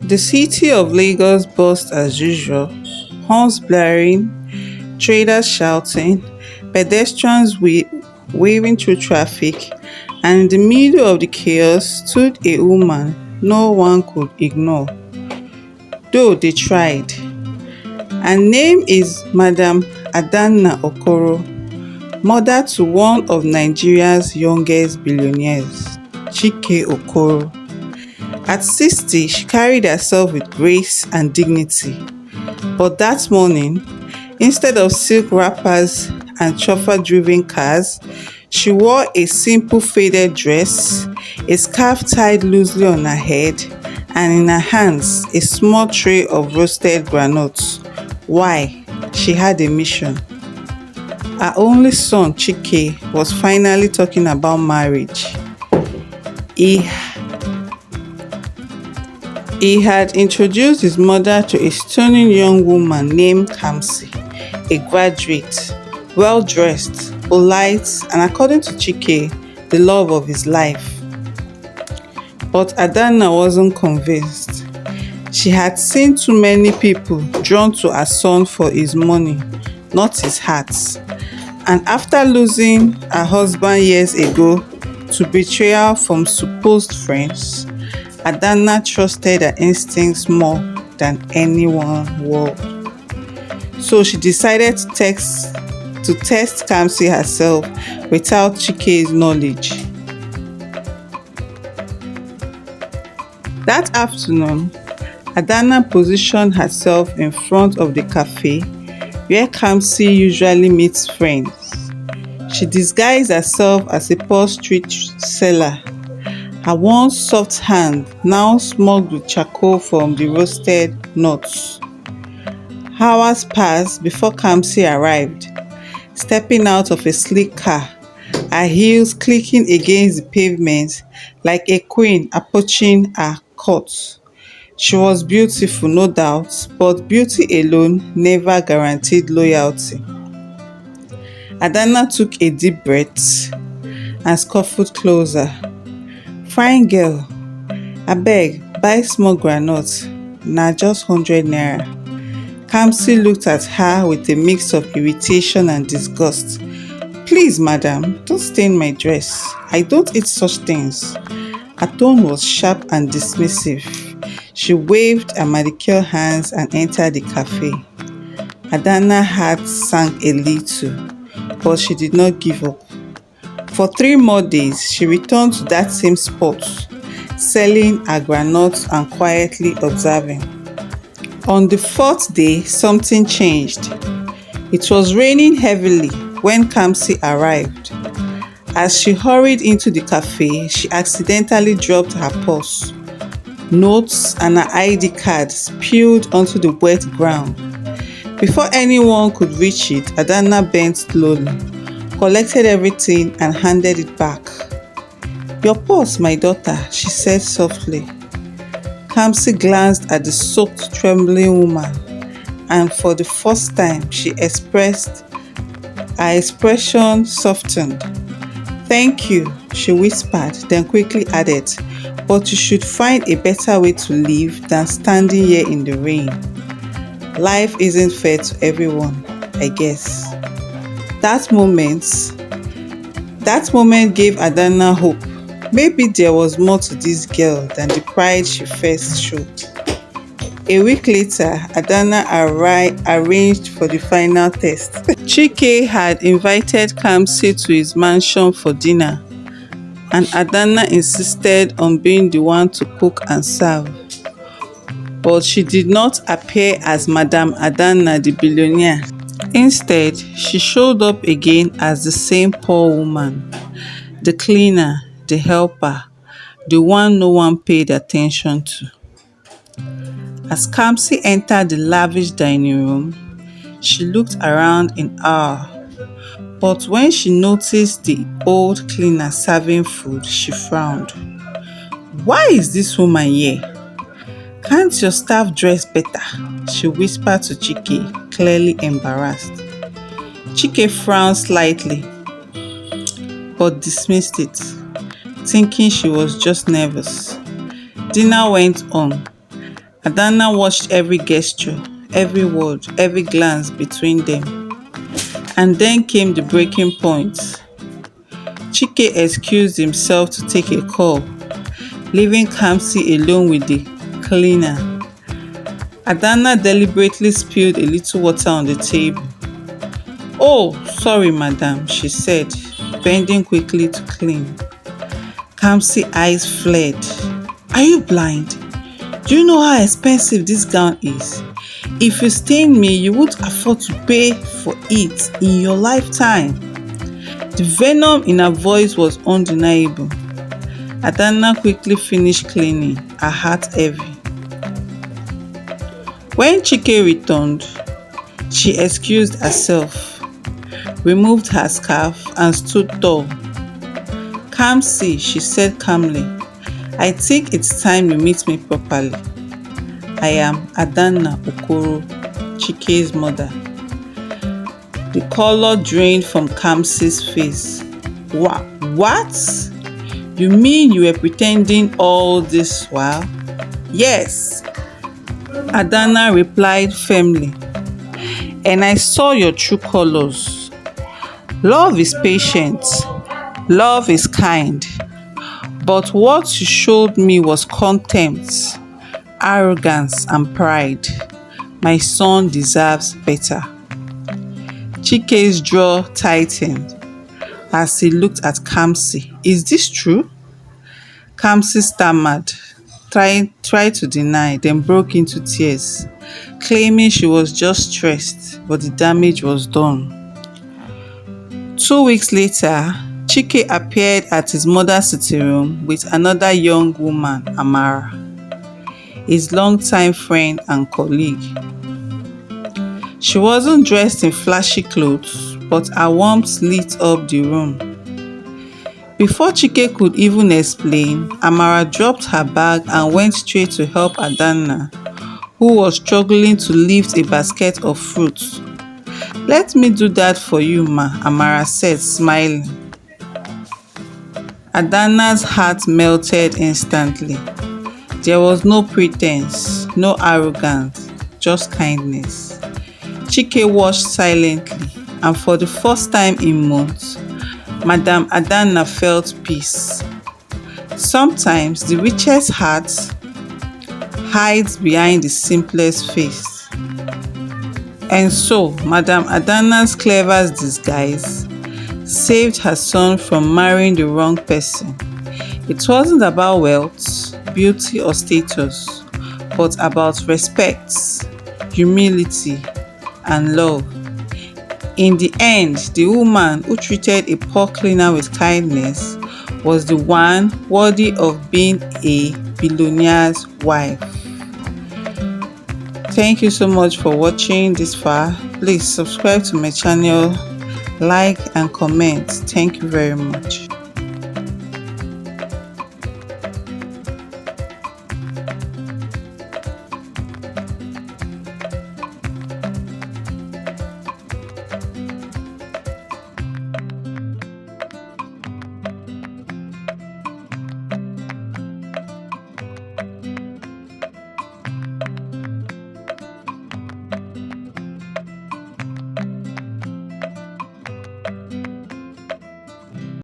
The city of Lagos buzzed as usual, horns blaring, traders shouting, pedestrians waving through traffic, and in the middle of the chaos stood a woman no one could ignore, though they tried. Her name is Madam Adanna Okoro, mother to one of Nigeria's youngest billionaires, Chike Okoro. At 60, she carried herself with grace and dignity. But that morning, instead of silk wrappers and chauffeur-driven cars, she wore a simple faded dress, a scarf tied loosely on her head, and in her hands, a small tray of roasted groundnuts. Why? She had a mission. Her only son, Chike, was finally talking about marriage. He He had introduced his mother to a stunning young woman named Kamsi, a graduate, well-dressed, polite, and according to Chike, the love of his life. But Adana wasn't convinced. She had seen too many people drawn to her son for his money, not his heart. And after losing her husband years ago to betrayal from supposed friends, Adana trusted her instincts more than anyone would. So she decided to test Kamsi herself without Chike's knowledge. That afternoon, Adana positioned herself in front of the cafe where Kamsi usually meets friends. She disguised herself as a poor street seller. Her once soft hand now smoked with charcoal from the roasted nuts. Hours passed before Kamsi arrived, stepping out of a sleek car, her heels clicking against the pavement like a queen approaching her court. She was beautiful, no doubt, but beauty alone never guaranteed loyalty. Adana took a deep breath and scuffled closer. Fine girl, abeg buy small groundnut, na just 100 naira. Kamsi looked at her with a mix of irritation and disgust. Please, madam, don't stain my dress. I don't eat such things. Her tone was sharp and dismissive. She waved her manicured hands and entered the cafe. Adana's heart sank a little, but she did not give up. For 3 more days, she returned to that same spot, selling her groundnuts and quietly observing. On the 4th day, something changed. It was raining heavily when Kamsi arrived. As she hurried into the cafe, she accidentally dropped her purse. Notes and her ID card spilled onto the wet ground. Before anyone could reach it, Adana bent slowly, collected everything and handed it back. Your purse, my daughter, she said softly. Kamsi glanced at the soaked, trembling woman, and for the first time, her expression softened. Thank you, she whispered, then quickly added, but you should find a better way to live than standing here in the rain. Life isn't fair to everyone, I guess. That moment gave Adana hope. Maybe there was more to this girl than the pride she first showed. A week later, Adana arranged for the final test. Chike had invited Kamsi to his mansion for dinner, and Adana insisted on being the one to cook and serve. But she did not appear as Madam Adana the billionaire. Instead, she showed up again as the same poor woman, the cleaner, the helper, the one no one paid attention to. As Kamsi entered the lavish dining room, she looked around in awe. But when she noticed the old cleaner serving food, she frowned. Why is this woman here? Can't your staff dress better? She whispered to Chike, clearly embarrassed. Chike frowned slightly, but dismissed it, thinking she was just nervous. Dinner went on, Adana watched every gesture, every word, every glance between them. And then came the breaking point. Chike excused himself to take a call, leaving Kamsi alone with the cleaner. Adana deliberately spilled a little water on the table. "Oh, sorry, madam," she said, bending quickly to clean. Kamsi's eyes flared. "Are you blind? Do you know how expensive this gown is? If you stain me, you won't afford to pay for it in your lifetime." The venom in her voice was undeniable. Adana quickly finished cleaning, her heart heavy. When Chike returned, she excused herself, removed her scarf, and stood tall. "Kamsi," she said calmly, "I think it's time you meet me properly. I am Adana Okoro, Chike's mother." The color drained from Kamsi's face. What? You mean you were pretending all this while?" "Yes," Adana replied firmly, "and I saw your true colors. Love is patient. Love is kind. But what you showed me was contempt, arrogance, and pride. My son deserves better." Chike's jaw tightened as he looked at Kamsi. "Is this true?" Kamsi stammered, tried to deny, then broke into tears, claiming she was just stressed, but the damage was done. 2 weeks later, Chike appeared at his mother's sitting room with another young woman, Amara, his longtime friend and colleague. She wasn't dressed in flashy clothes, but her warmth lit up the room. Before Chike could even explain, Amara dropped her bag and went straight to help Adana, who was struggling to lift a basket of fruits. "Let me do that for you, ma," Amara said, smiling. Adana's heart melted instantly. There was no pretense, no arrogance, just kindness. Chike watched silently, and for the first time in months, Madam Adana felt peace. Sometimes the richest heart hides behind the simplest face. And so, Madam Adana's clever disguise saved her son from marrying the wrong person. It wasn't about wealth, beauty, or status, but about respect, humility, and love. In the end, the woman who treated a poor cleaner with kindness was the one worthy of being a billionaire's wife. Thank you so much for watching this far. Please subscribe to my channel, like and comment. Thank you very much.